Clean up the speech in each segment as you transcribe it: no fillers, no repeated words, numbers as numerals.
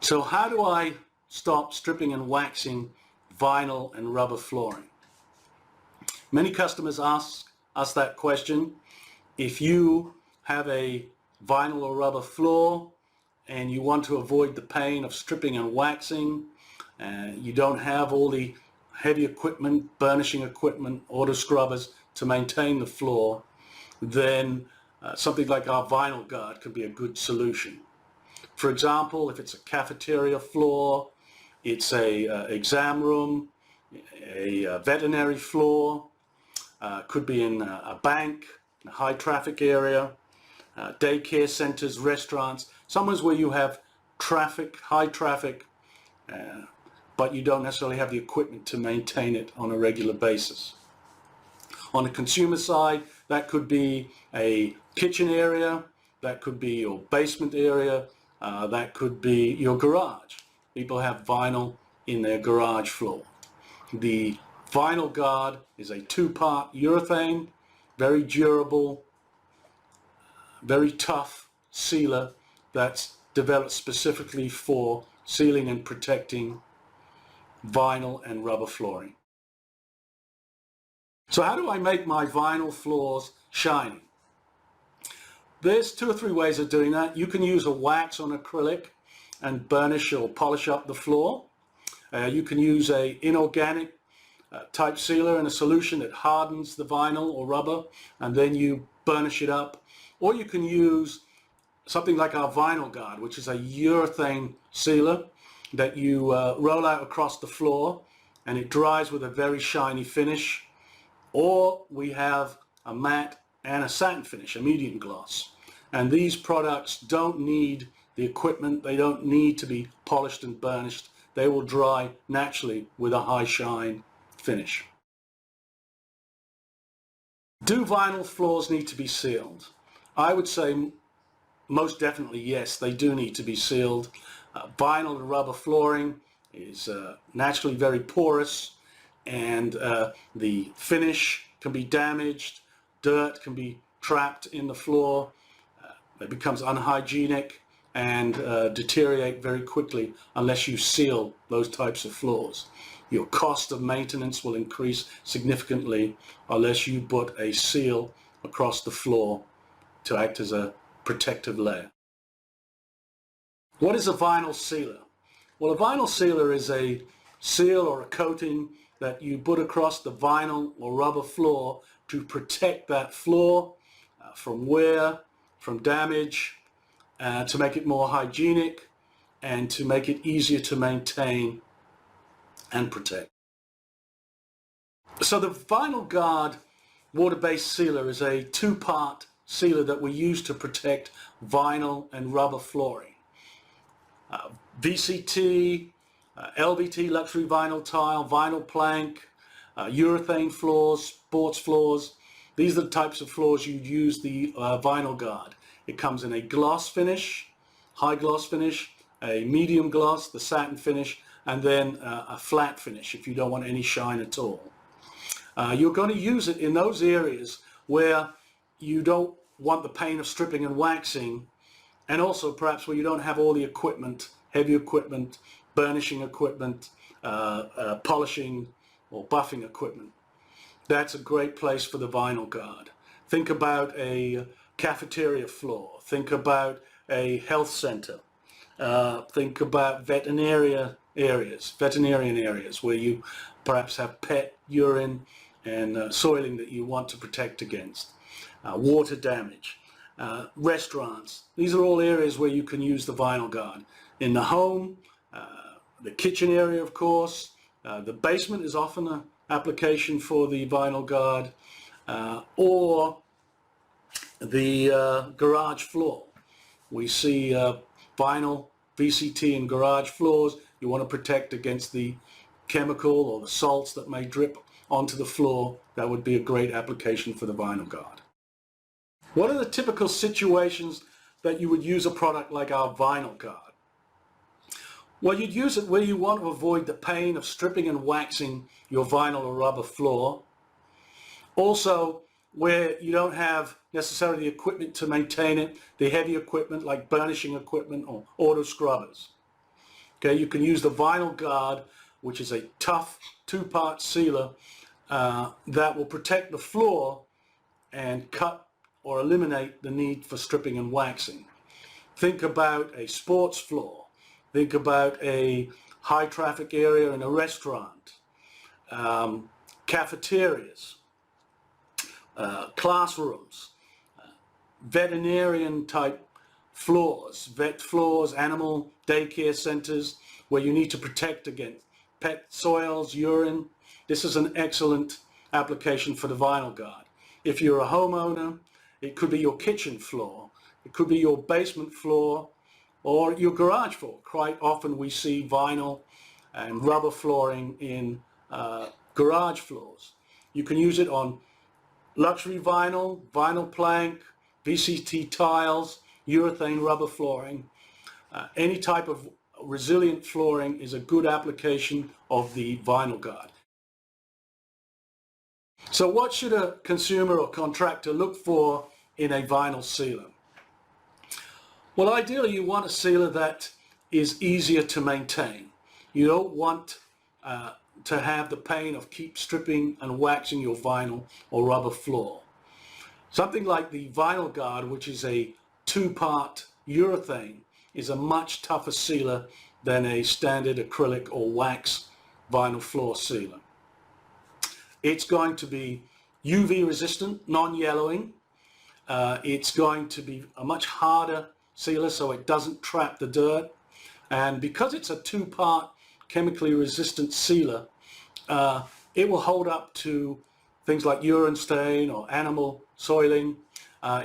So how do I stop stripping and waxing vinyl and rubber flooring? Many customers ask us that question. If you have a vinyl or rubber floor and you want to avoid the pain of stripping and waxing, you don't have all the heavy equipment, burnishing equipment, auto scrubbers to maintain the floor, then something like our Vinylguard could be a good solution. For example, if it's a cafeteria floor, it's a exam room, a veterinary floor, could be in a bank, a high traffic area, daycare centers, restaurants, somewhere where you have traffic, high traffic, but you don't necessarily have the equipment to maintain it on a regular basis. On the consumer side, that could be a kitchen area, that could be your basement area, that could be your garage. People have vinyl in their garage floor. The Vinylguard is a two-part urethane, very durable, very tough sealer that's developed specifically for sealing and protecting vinyl and rubber flooring. So how do I make my vinyl floors shiny? There's 2 or 3 ways of doing that. You can use a wax on acrylic and burnish or polish up the floor. You can use a inorganic type sealer in a solution that hardens the vinyl or rubber, and then you burnish it up. Or you can use something like our Vinylguard, which is a urethane sealer that you roll out across the floor, and it dries with a very shiny finish. Or we have a matte and a satin finish, a medium gloss. And these products don't need the equipment, they don't need to be polished and burnished. They will dry naturally with a high shine finish. Do vinyl floors need to be sealed? I would say most definitely yes, they do need to be sealed. Vinyl and rubber flooring is naturally very porous, and the finish can be damaged, dirt can be trapped in the floor, it becomes unhygienic and deteriorate very quickly unless you seal those types of floors. Your cost of maintenance will increase significantly unless you put a seal across the floor to act as a protective layer. What is a vinyl sealer? Well, a vinyl sealer is a seal or a coating that you put across the vinyl or rubber floor to protect that floor from wear, from damage, to make it more hygienic and to make it easier to maintain and protect. So the Vinylguard water-based sealer is a 2-part sealer that we use to protect vinyl and rubber flooring. VCT, LVT luxury vinyl tile, vinyl plank, urethane floors, sports floors. These are the types of floors you'd use the Vinylguard. It comes in a gloss finish, high gloss finish, a medium gloss, the satin finish, and then a flat finish if you don't want any shine at all. You're going to use it in those areas where you don't want the pain of stripping and waxing, and also perhaps where you don't have all the equipment, heavy equipment, burnishing equipment, polishing or buffing equipment. That's a great place for the Vinylguard. Think about a cafeteria floor, think about a health center, think about veterinarian areas where you perhaps have pet urine and soiling that you want to protect against, water damage, restaurants. These are all areas where you can use the Vinylguard. In the home, the kitchen area, of course, the basement is often an application for the Vinylguard, or the garage floor. We see vinyl, VCT in garage floors. You want to protect against the chemical or the salts that may drip onto the floor. That would be a great application for the Vinylguard. What are the typical situations that you would use a product like our Vinylguard? Well, you'd use it where you want to avoid the pain of stripping and waxing your vinyl or rubber floor. Also, where you don't have necessarily the equipment to maintain it, the heavy equipment like burnishing equipment or auto scrubbers. Okay, you can use the Vinylguard, which is a tough two-part sealer that will protect the floor and cut or eliminate the need for stripping and waxing. Think about a sports floor. Think about a high traffic area in a restaurant, cafeterias, classrooms, veterinarian type floors, vet floors, animal daycare centers where you need to protect against pet soils, urine. This is an excellent application for the Vinylguard. If you're a homeowner, it could be your kitchen floor, it could be your basement floor, or your garage floor. Quite often we see vinyl and rubber flooring in garage floors. You can use it on luxury vinyl, vinyl plank, VCT tiles, urethane rubber flooring. Any type of resilient flooring is a good application of the Vinylguard. So what should a consumer or contractor look for in a vinyl sealer? Well, ideally you want a sealer that is easier to maintain. You don't want to have the pain of keep stripping and waxing your vinyl or rubber floor. Something like the Vinylguard, which is a two-part urethane, is a much tougher sealer than a standard acrylic or wax vinyl floor sealer. It's going to be UV resistant, non-yellowing. It's going to be a much harder sealer so it doesn't trap the dirt. And because it's a two-part chemically resistant sealer, it will hold up to things like urine stain or animal soiling.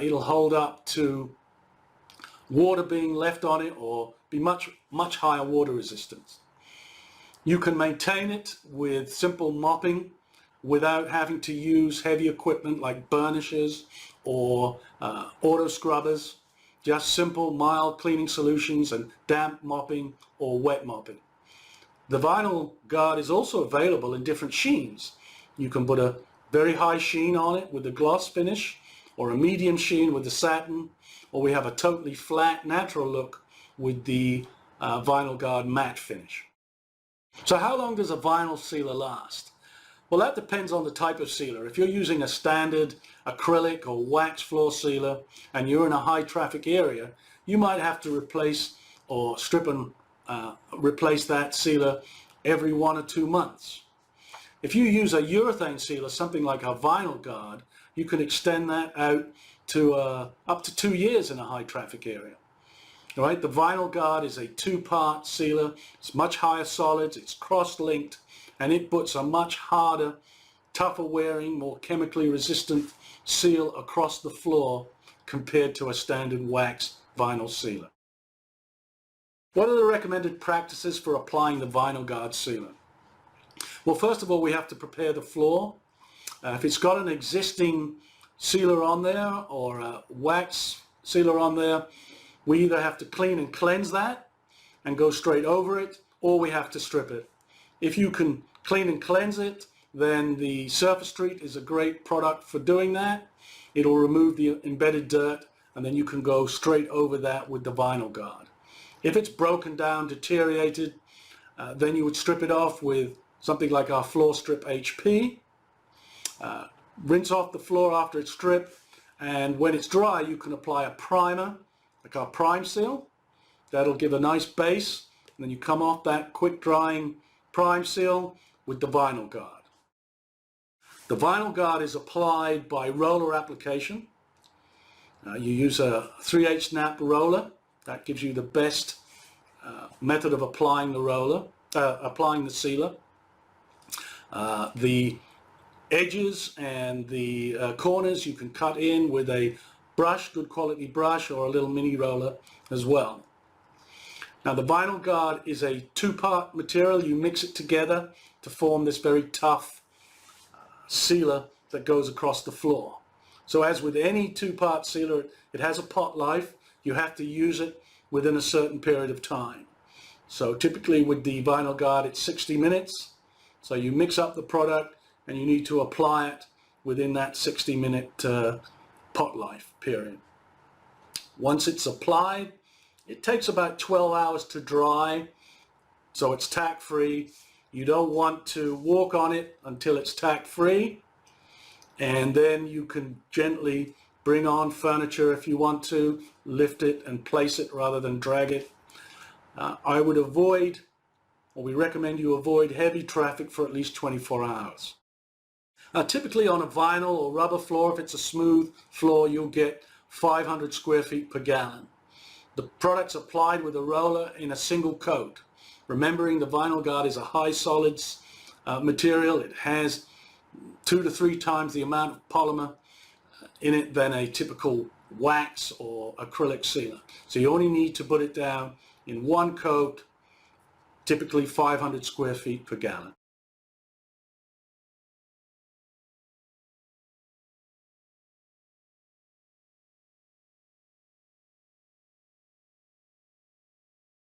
It'll hold up to water being left on it or be much higher water resistance. You can maintain it with simple mopping without having to use heavy equipment like burnishes or auto scrubbers. Just simple mild cleaning solutions and damp mopping or wet mopping. The Vinylguard is also available in different sheens. You can put a very high sheen on it with the gloss finish, or a medium sheen with the satin, or we have a totally flat natural look with the Vinylguard matte finish. So how long does a vinyl sealer last? Well, that depends on the type of sealer. If you're using a standard acrylic or wax floor sealer and you're in a high traffic area, you might have to replace or strip and replace that sealer every 1 or 2 months. If you use a urethane sealer, something like a Vinylguard, you can extend that out to up to 2 years in a high traffic area. All right, the Vinylguard is a two-part sealer. It's much higher solids, it's cross-linked, and it puts a much harder, tougher wearing, more chemically resistant seal across the floor compared to a standard wax vinyl sealer. What are the recommended practices for applying the Vinylguard sealer? Well, first of all, we have to prepare the floor. If it's got an existing sealer on there or a wax sealer on there, we either have to clean and cleanse that and go straight over it, or we have to strip it. If you can clean and cleanse it, then the Surface Treat is a great product for doing that. It'll remove the embedded dirt, and then you can go straight over that with the Vinylguard. If it's broken down, deteriorated, then you would strip it off with something like our Floor Strip HP. Rinse off the floor after it's stripped, and when it's dry you can apply a primer, like our Prime Seal. That'll give a nice base, and then you come off that quick drying Prime Seal with the Vinylguard. The Vinylguard is applied by roller application. You use a 3/8 snap roller. That gives you the best method of applying the sealer. The edges and the corners you can cut in with a brush, good quality brush, or a little mini roller as well. Now the Vinylguard is a two-part material. You mix it together to form this very tough sealer that goes across the floor. So as with any two-part sealer, it has a pot life. You have to use it within a certain period of time. So typically with the Vinylguard it's 60 minutes. So you mix up the product and you need to apply it within that 60-minute pot life period. Once it's applied, it takes about 12 hours to dry. so it's tack free. You don't want to walk on it until it's tack free, and then you can gently bring on furniture if you want to, lift it and place it rather than drag it. I would avoid, or we recommend you avoid, heavy traffic for at least 24 hours. Typically on a vinyl or rubber floor, if it's a smooth floor, you'll get 500 square feet per gallon. The product's applied with a roller in a single coat. Remembering the Vinylguard is a high solids material. It has 2 to 3 times the amount of polymer in it than a typical wax or acrylic sealer. So you only need to put it down in one coat, typically 500 square feet per gallon.